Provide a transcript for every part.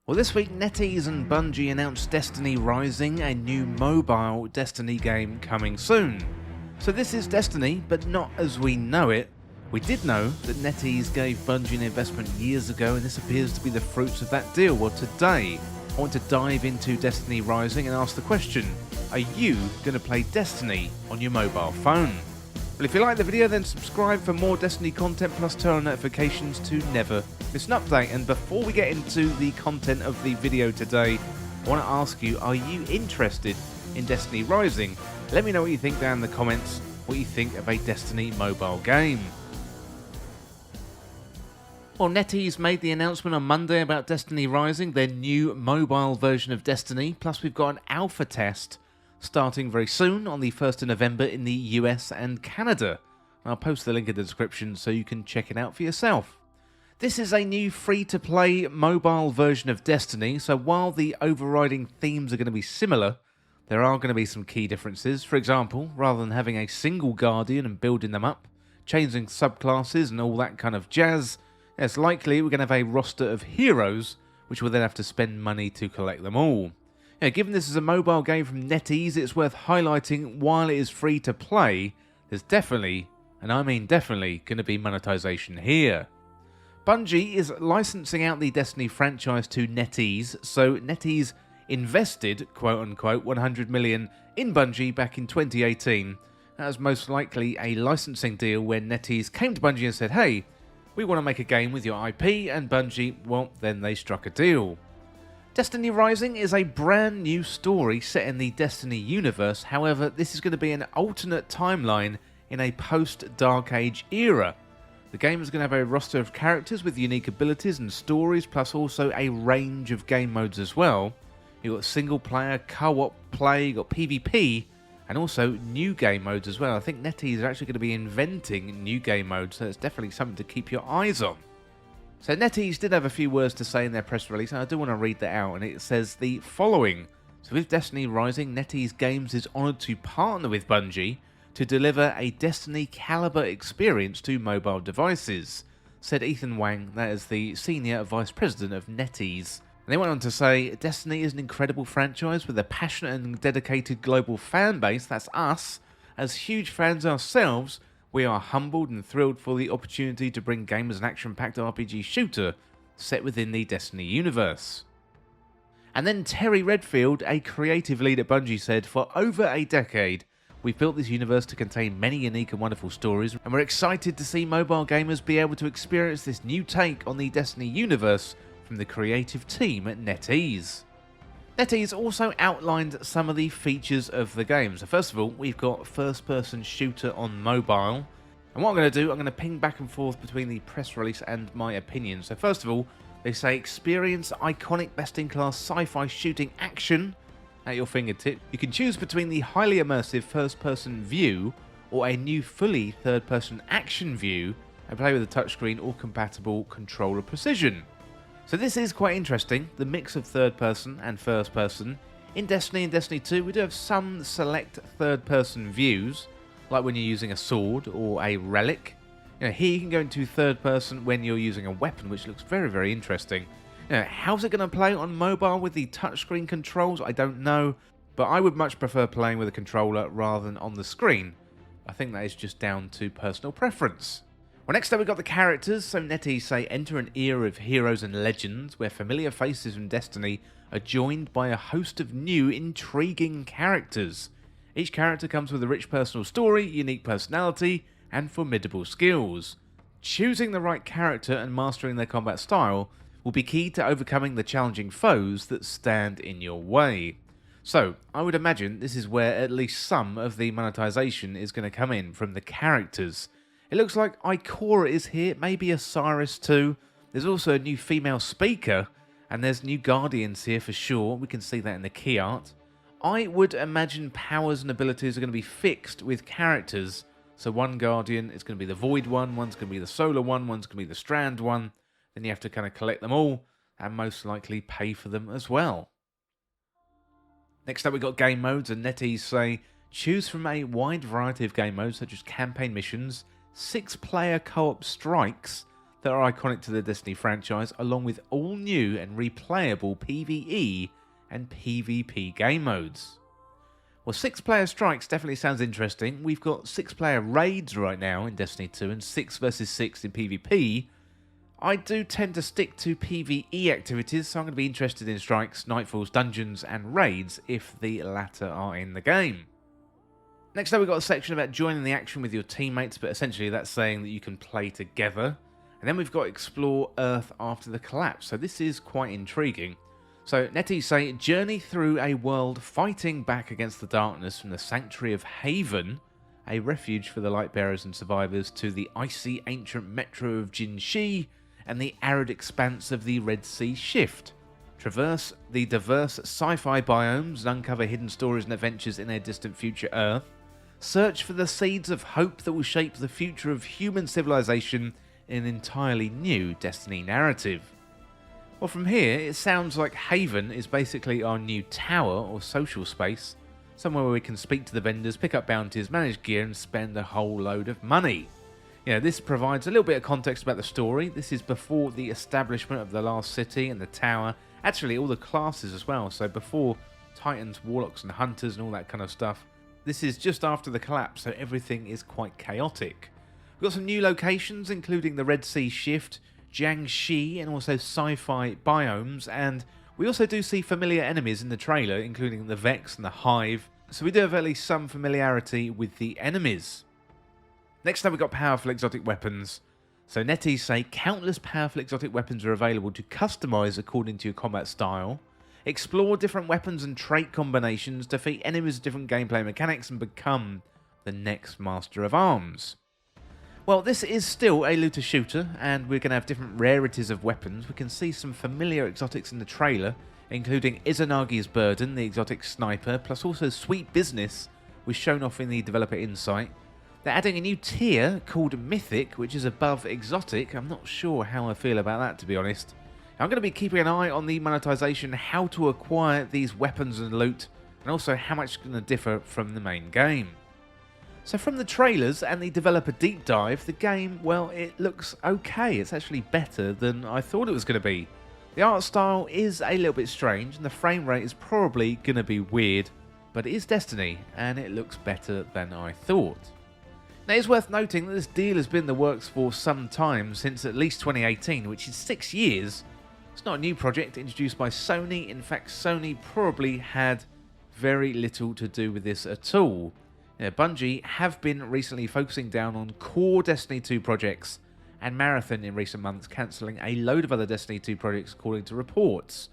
Well, this week NetEase and Bungie announced Destiny Rising, a new mobile Destiny game coming soon. So this is Destiny, but not as we know it. We did know that NetEase gave Bungie an investment years ago, and this appears to be the fruits of that deal. Well, today I want to dive into Destiny Rising and ask the question, are you going to play Destiny on your mobile phone? Well, if you like the video, then subscribe for more Destiny content, plus turn on notifications to never miss an update. And before we get into the content of the video today, I want to ask you, are you interested in Destiny Rising? Let me know what you think down in the comments, what you think of a Destiny mobile game. Well, NetEase made the announcement on Monday about Destiny Rising, their new mobile version of Destiny, plus we've got an alpha test starting very soon on the 1st of November in the US and Canada. I'll post the link in the description so you can check it out for yourself. This is a new free-to-play mobile version of Destiny, so while the overriding themes are going to be similar, there are going to be some key differences. For example, rather than having a single Guardian and building them up, changing subclasses and all that kind of jazz, it's likely we're going to have a roster of heroes, which we'll then have to spend money to collect them all. Now, given this is a mobile game from NetEase, it's worth highlighting while it is free to play, there's definitely, and I mean definitely, going to be monetization here. Bungie is licensing out the Destiny franchise to NetEase, so NetEase invested, quote-unquote, 100 million in Bungie back in 2018. That was most likely a licensing deal where NetEase came to Bungie and said, hey, we want to make a game with your IP, and Bungie, well, then they struck a deal. Destiny Rising is a brand new story set in the Destiny universe. However, this is going to be an alternate timeline in a post-Dark Age era. The game is going to have a roster of characters with unique abilities and stories, plus also a range of game modes as well. You've got single player, co-op play, you've got PvP, and also new game modes as well. I think NetEase are actually going to be inventing new game modes, so it's definitely something to keep your eyes on. So NetEase did have a few words to say in their press release, and I do want to read that out, and it says the following. So with Destiny Rising, NetEase Games is honoured to partner with Bungie to deliver a Destiny caliber experience to mobile devices, said Ethan Wang, that is the Senior Vice President of NetEase. And they went on to say, Destiny is an incredible franchise with a passionate and dedicated global fan base, that's us. As huge fans ourselves, we are humbled and thrilled for the opportunity to bring gamers an action-packed RPG shooter set within the Destiny universe. And then Terry Redfield, a creative lead at Bungie, said, for over a decade, we've built this universe to contain many unique and wonderful stories, and we're excited to see mobile gamers be able to experience this new take on the Destiny universe from the creative team at NetEase. NetEase also outlined some of the features of the game. So first of all, we've got first-person shooter on mobile. And what I'm going to do, I'm going to ping back and forth between the press release and my opinion. So first of all, they say experience iconic best-in-class sci-fi shooting action at your fingertip. You can choose between the highly immersive first-person view or a new fully third-person action view and play with a touchscreen or compatible controller precision. So this is quite interesting, the mix of third person and first person. In Destiny and Destiny 2 we do have some select third person views, like when you're using a sword or a relic. Here you can go into third person when you're using a weapon, which looks very, very interesting. How's it going to play on mobile with the touchscreen controls? I don't know, but I would much prefer playing with a controller rather than on the screen. I think that is just down to personal preference. Well, next up we've got the characters. So NetEase say enter an era of heroes and legends where familiar faces from Destiny are joined by a host of new intriguing characters. Each character comes with a rich personal story, unique personality, and formidable skills. Choosing the right character and mastering their combat style will be key to overcoming the challenging foes that stand in your way. So, I would imagine this is where at least some of the monetization is going to come in from the characters. It looks like Ikora is here, maybe Osiris too. There's also a new female speaker, and there's new Guardians here for sure. We can see that in the key art. I would imagine powers and abilities are going to be fixed with characters. So one Guardian is going to be the Void one, one's going to be the Solar one, one's going to be the Strand one. Then you have to kind of collect them all, and most likely pay for them as well. Next up we've got game modes, and NetEase say, choose from a wide variety of game modes such as campaign missions, 6-player co-op strikes, that are iconic to the Destiny franchise, along with all new and replayable PvE and PvP game modes. Well, 6-player strikes definitely sounds interesting. We've got 6-player raids right now in Destiny 2 and 6 versus 6 in PvP. I do tend to stick to PvE activities, so I'm going to be interested in strikes, nightfalls, dungeons and raids if the latter are in the game. Next up, we've got a section about joining the action with your teammates, but essentially that's saying that you can play together. And then we've got Explore Earth After the Collapse, so this is quite intriguing. So NetEase say, journey through a world fighting back against the darkness from the Sanctuary of Haven, a refuge for the Lightbearers and survivors, to the icy ancient metro of Jinshi and the arid expanse of the Red Sea Shift. Traverse the diverse sci-fi biomes and uncover hidden stories and adventures in a distant future Earth. Search for the seeds of hope that will shape the future of human civilization in an entirely new Destiny narrative. Well, from here, it sounds like Haven is basically our new tower or social space, somewhere where we can speak to the vendors, pick up bounties, manage gear, and spend a whole load of money. You know, this provides a little bit of context about the story. This is before the establishment of the last city and the tower, actually all the classes as well, so before Titans, Warlocks, and Hunters and all that kind of stuff. This is just after the collapse, so everything is quite chaotic. We've got some new locations, including the Red Sea Shift, Jiangxi, and also sci-fi biomes, and we also do see familiar enemies in the trailer, including the Vex and the Hive, so we do have at least some familiarity with the enemies. Next up, we've got powerful exotic weapons. So NetEase say countless powerful exotic weapons are available to customize according to your combat style, explore different weapons and trait combinations, defeat enemies with different gameplay mechanics, and become the next Master of Arms. Well, this is still a looter shooter, and we're going to have different rarities of weapons. We can see some familiar exotics in the trailer, including Izanagi's Burden, the exotic sniper, plus also Sweet Business, was shown off in the developer insight. They're adding a new tier called Mythic, which is above exotic. I'm not sure how I feel about that, to be honest. I'm going to be keeping an eye on the monetization, how to acquire these weapons and loot, and also how much it's going to differ from the main game. So from the trailers and the developer deep dive, the game, well, it looks okay. It's actually better than I thought it was going to be. The art style is a little bit strange, and the frame rate is probably going to be weird, but it is Destiny, and it looks better than I thought. Now, it's worth noting that this deal has been in the works for some time, since at least 2018, which is 6 years. It's not a new project introduced by Sony. In fact, Sony probably had very little to do with this at all. Bungie have been recently focusing down on core Destiny 2 projects, and Marathon in recent months cancelling a load of other Destiny 2 projects according to reports.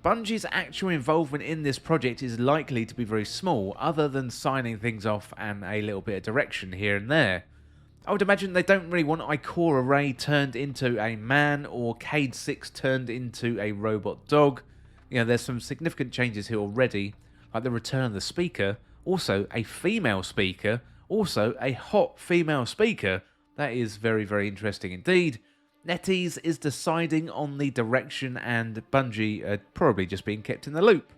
Bungie's actual involvement in this project is likely to be very small, other than signing things off and a little bit of direction here and there. I would imagine they don't really want Ikora Ray turned into a man or Cade 6 turned into a robot dog. You know, there's some significant changes here already, like the return of the speaker, also a female speaker, also a hot female speaker. That is very, very interesting indeed. NetEase is deciding on the direction, and Bungie are probably just being kept in the loop.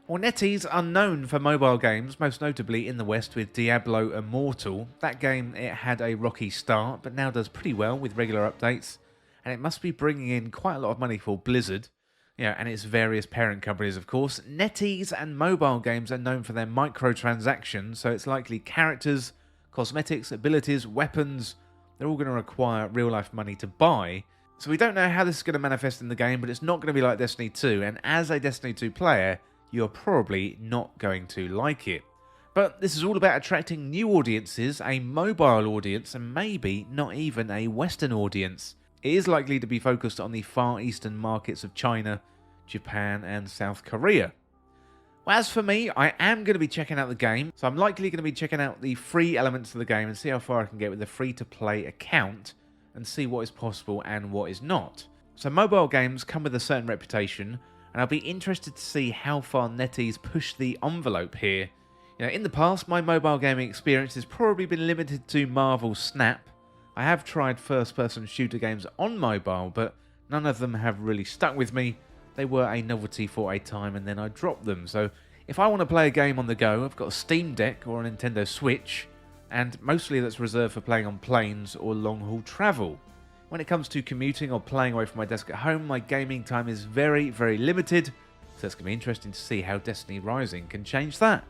Well, NetEase are known for mobile games, most notably in the West with Diablo Immortal. That game, it had a rocky start, but now does pretty well with regular updates, and it must be bringing in quite a lot of money for Blizzard. And its various parent companies, of course. NetEase and mobile games are known for their microtransactions, so it's likely characters, cosmetics, abilities, weapons, they're all going to require real-life money to buy. So we don't know how this is going to manifest in the game, but it's not going to be like Destiny 2, and as a Destiny 2 player, you're probably not going to like it. But this is all about attracting new audiences, a mobile audience, and maybe not even a Western audience. It is likely to be focused on the Far Eastern markets of China, Japan, and South Korea. Well, as for me, I am going to be checking out the game, so I'm likely going to be checking out the free elements of the game and see how far I can get with the free-to-play account and see what is possible and what is not. So mobile games come with a certain reputation, and I'll be interested to see how far NetEase push the envelope here. In the past, my mobile gaming experience has probably been limited to Marvel Snap. I have tried first-person shooter games on mobile, but none of them have really stuck with me. They were a novelty for a time and then I dropped them. So if I want to play a game on the go, I've got a Steam Deck or a Nintendo Switch. and mostly that's reserved for playing on planes or long-haul travel. When it comes to commuting or playing away from my desk at home, my gaming time is very, very limited, so it's going to be interesting to see how Destiny Rising can change that.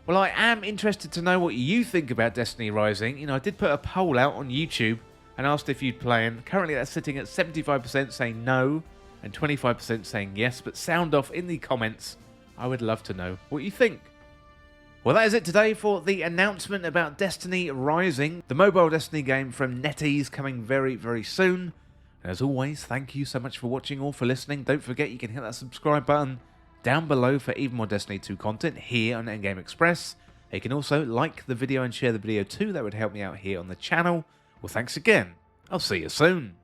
Well, I am interested to know what you think about Destiny Rising. I did put a poll out on YouTube and asked if you'd play, and currently that's sitting at 75% saying no and 25% saying yes, but sound off in the comments. I would love to know what you think. Well, that is it today for the announcement about Destiny Rising, the mobile Destiny game from NetEase coming very, very soon. And as always, thank you so much for watching or for listening. Don't forget you can hit that subscribe button down below for even more Destiny 2 content here on Endgame Express. You can also like the video and share the video too. That would help me out here on the channel. Well, thanks again. I'll see you soon.